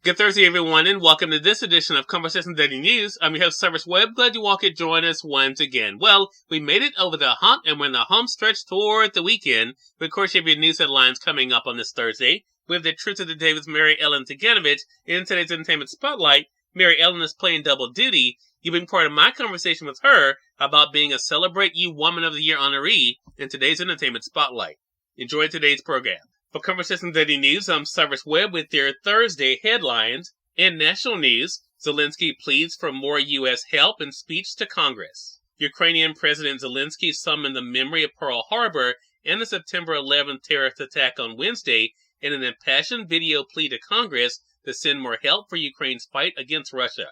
Good Thursday, everyone, and welcome to this edition of Conversation Daily News. I'm your host, Cyrus Webb. Glad you all could join us once again. Well, we made it over the hump, and we're in the home stretch toward the weekend. But of course, you have your news headlines coming up on this Thursday. We have the Truth of the Day with Mary Ellen Ciganovich. In today's Entertainment Spotlight, Mary Ellen is playing double duty. You've been part of my conversation with her about being a Celebrate You Woman of the Year honoree in today's Entertainment Spotlight. Enjoy today's program. For Conversation Daily News, I'm Cyrus Webb with your Thursday headlines. In national news, Zelensky pleads for more U.S. help in speech to Congress. Ukrainian President Zelensky summoned the memory of Pearl Harbor and the September 11th terrorist attack on Wednesday in an impassioned video plea to Congress to send more help for Ukraine's fight against Russia.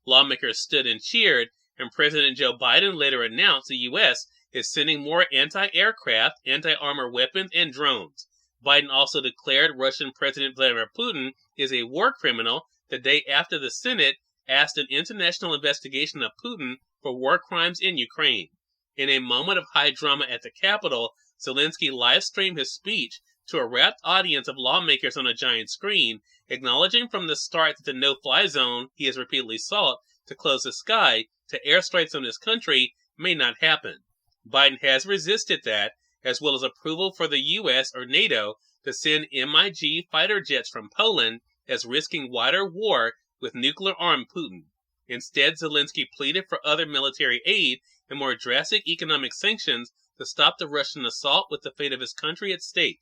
Lawmakers stood and cheered, and President Joe Biden later announced the U.S. is sending more anti-aircraft, anti-armor weapons, and drones. Biden also declared Russian President Vladimir Putin is a war criminal the day after the Senate asked an international investigation of Putin for war crimes in Ukraine. In a moment of high drama at the Capitol, Zelensky live-streamed his speech to a rapt audience of lawmakers on a giant screen, acknowledging from the start that the no-fly zone he has repeatedly sought to close the sky to airstrikes on his country may not happen. Biden has resisted that, as well as approval for the U.S. or NATO to send MiG fighter jets from Poland as risking wider war with nuclear-armed Putin. Instead, Zelensky pleaded for other military aid and more drastic economic sanctions to stop the Russian assault with the fate of his country at stake.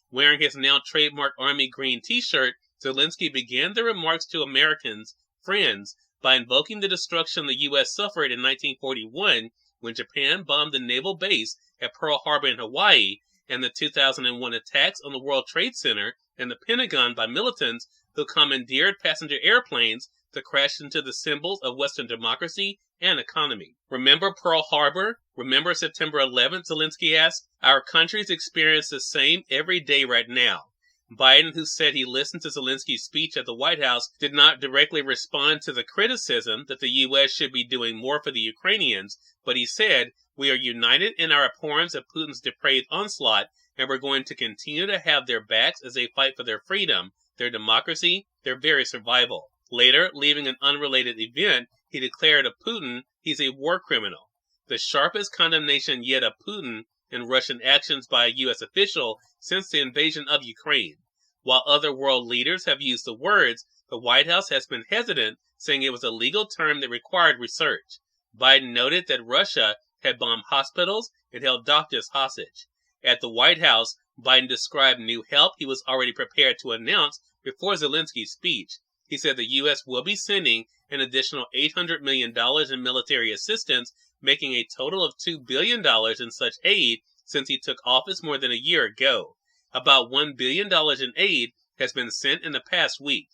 Wearing his now trademark Army green t-shirt, Zelensky began the remarks to Americans, friends, by invoking the destruction the U.S. suffered in 1941 when Japan bombed the naval base at Pearl Harbor in Hawaii, and the 2001 attacks on the World Trade Center and the Pentagon by militants who commandeered passenger airplanes to crash into the symbols of Western democracy and economy. Remember Pearl Harbor? Remember September 11th, Zelensky asked? Our countries experience the same every day right now. Biden, who said he listened to Zelensky's speech at the White House, did not directly respond to the criticism that the U.S. should be doing more for the Ukrainians, but he said, "We are united in our abhorrence of Putin's depraved onslaught, and we're going to continue to have their backs as they fight for their freedom, their democracy, their very survival." Later, leaving an unrelated event, he declared of Putin he's a war criminal. The sharpest condemnation yet of Putin and Russian actions by a U.S. official since the invasion of Ukraine. While other world leaders have used the words, the White House has been hesitant, saying it was a legal term that required research. Biden noted that Russia had bombed hospitals and held doctors hostage. At the White House, Biden described new help he was already prepared to announce before Zelensky's speech. He said the U.S. will be sending an additional $800 million in military assistance, making a total of $2 billion in such aid since he took office more than a year ago. About $1 billion in aid has been sent in the past week.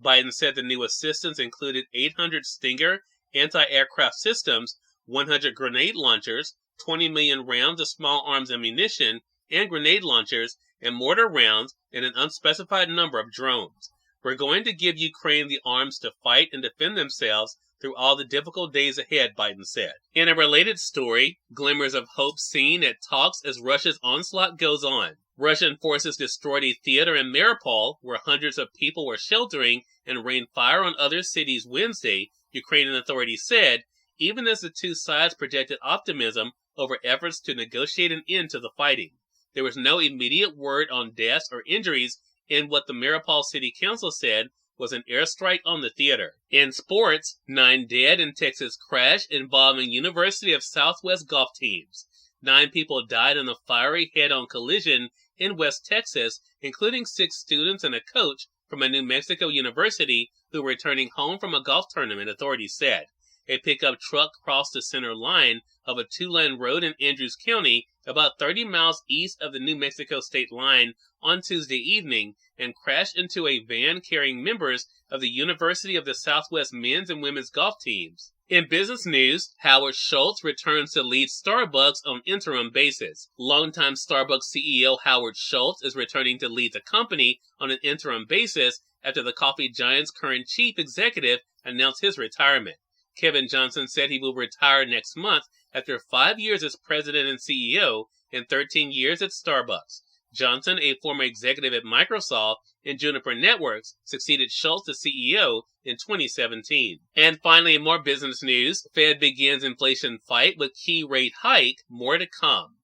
Biden said the new assistance included 800 Stinger anti-aircraft systems, 100 grenade launchers, 20 million rounds of small arms ammunition and grenade launchers, and mortar rounds, and an unspecified number of drones. We're going to give Ukraine the arms to fight and defend themselves through all the difficult days ahead, Biden said. In a related story, glimmers of hope seen at talks as Russia's onslaught goes on. Russian forces destroyed a theater in Mariupol where hundreds of people were sheltering and rained fire on other cities Wednesday, Ukrainian authorities said, even as the two sides projected optimism over efforts to negotiate an end to the fighting. There was no immediate word on deaths or injuries in what the Mariupol City Council said was an airstrike on the theater. In sports, 9 dead in Texas crash involving University of Southwest golf teams. 9 people died in a fiery head-on collision in West Texas, including 6 students and a coach from a New Mexico university who were returning home from a golf tournament, authorities said. A pickup truck crossed the center line of a 2-lane road in Andrews County, about 30 miles east of the New Mexico state line, on Tuesday evening and crashed into a van carrying members of the University of the Southwest men's and women's golf teams. In business news, Howard Schultz returns to lead Starbucks on interim basis. Longtime Starbucks CEO Howard Schultz is returning to lead the company on an interim basis after the coffee giant's current chief executive announced his retirement. Kevin Johnson said he will retire next month after 5 years as president and CEO and 13 years at Starbucks. Johnson, a former executive at Microsoft and Juniper Networks, succeeded Schultz as CEO in 2017. And finally, in more business news, Fed begins inflation fight with key rate hike, more to come.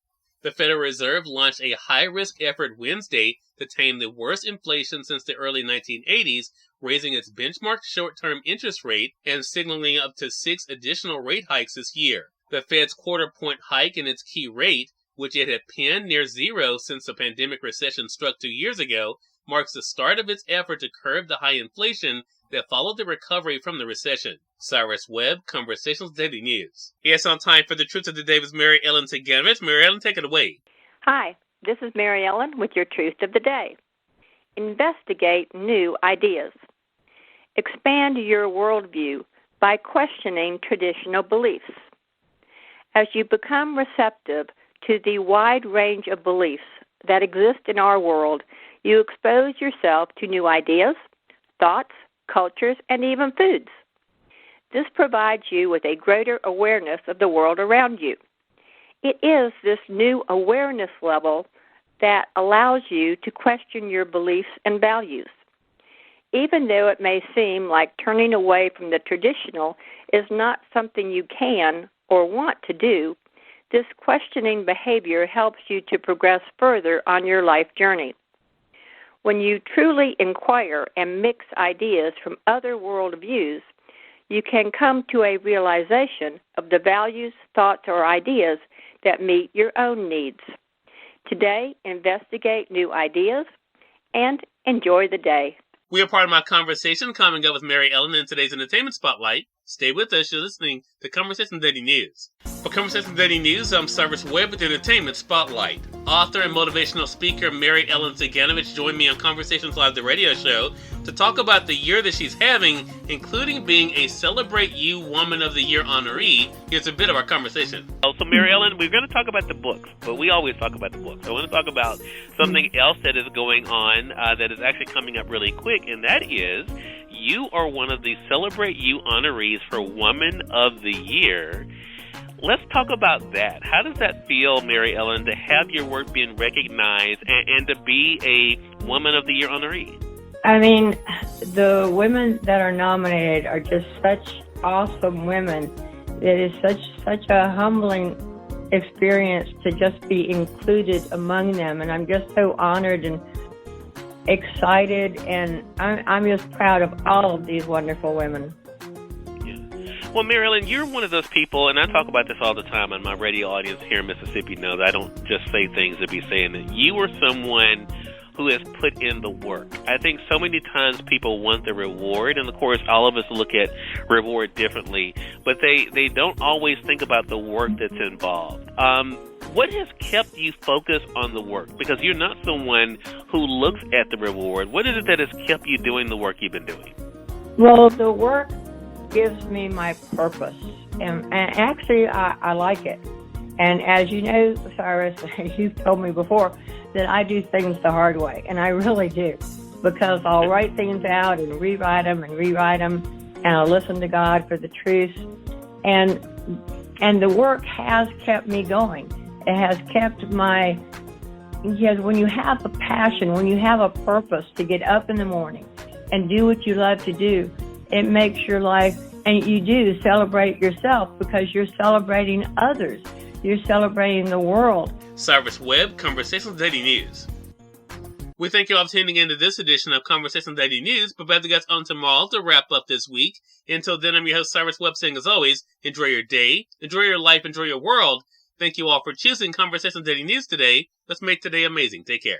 The Federal Reserve launched a high-risk effort Wednesday to tame the worst inflation since the early 1980s, raising its benchmark short-term interest rate and signaling up to 6 additional rate hikes this year. The Fed's quarter-point hike in its key rate, which it had pinned near zero since the pandemic recession struck 2 years ago, marks the start of its effort to curb the high inflation that followed the recovery from the recession. Cyrus Webb, Conversations Daily News. Yes, on time for the Truth of the Day with Mary Ellen Ciganovich. Mary Ellen, take it away. Hi, this is Mary Ellen with your Truth of the Day. Investigate new ideas. Expand your worldview by questioning traditional beliefs. As you become receptive to the wide range of beliefs that exist in our world, you expose yourself to new ideas, thoughts, cultures, and even foods. This provides you with a greater awareness of the world around you. It is this new awareness level that allows you to question your beliefs and values. Even though it may seem like turning away from the traditional is not something you can or want to do, this questioning behavior helps you to progress further on your life journey. When you truly inquire and mix ideas from other worldviews, you can come to a realization of the values, thoughts, or ideas that meet your own needs. Today, investigate new ideas and enjoy the day. We are part of my conversation coming up with Mary Ellen in today's Entertainment Spotlight. Stay with us. You're listening to Conversation Daily News. For Conversation Daily News, I'm Cyrus Webb with Entertainment Spotlight. Author and motivational speaker Mary Ellen Ciganovich joined me on Conversations Live, the radio show, to talk about the year that she's having, including being a Celebrate You Woman of the Year honoree. Here's a bit of our conversation. So Mary Ellen, we're going to talk about the books, but we always talk about the books. I want to talk about something else that is going on that is actually coming up really quick, and that is you are one of the Celebrate You honorees for Woman of the Year. Let's talk about that. How does that feel, Mary Ellen, to have your work being recognized and to be a Woman of the Year honoree? I mean, the women that are nominated are just such awesome women. It is such a humbling experience to just be included among them, and I'm just so honored and excited, and I'm just proud of all of these wonderful women. Well, Mary Ellen, you're one of those people, and I talk about this all the time, and my radio audience here in Mississippi knows I don't just say things to be saying it. You are someone who has put in the work. I think so many times people want the reward, and of course all of us look at reward differently, but they don't always think about the work that's involved. What has kept you focused on the work? Because you're not someone who looks at the reward. What is it that has kept you doing the work you've been doing? Well, the work gives me my purpose, and actually I like it. And as you know, Cyrus, you've told me before that I do things the hard way, and I really do, because I'll write things out and rewrite them, and I'll listen to God for the truth. And the work has kept me going. It has kept because when you have a passion, when you have a purpose to get up in the morning and do what you love to do, it makes your life, and you do celebrate yourself because you're celebrating others. You're celebrating the world. Cyrus Webb, Conversations Daily News. We thank you all for tuning in to this edition of Conversations Daily News. Prepare to get on tomorrow to wrap up this week. Until then, I'm your host, Cyrus Webb, saying as always, enjoy your day, enjoy your life, enjoy your world. Thank you all for choosing Conversations Daily News today. Let's make today amazing. Take care.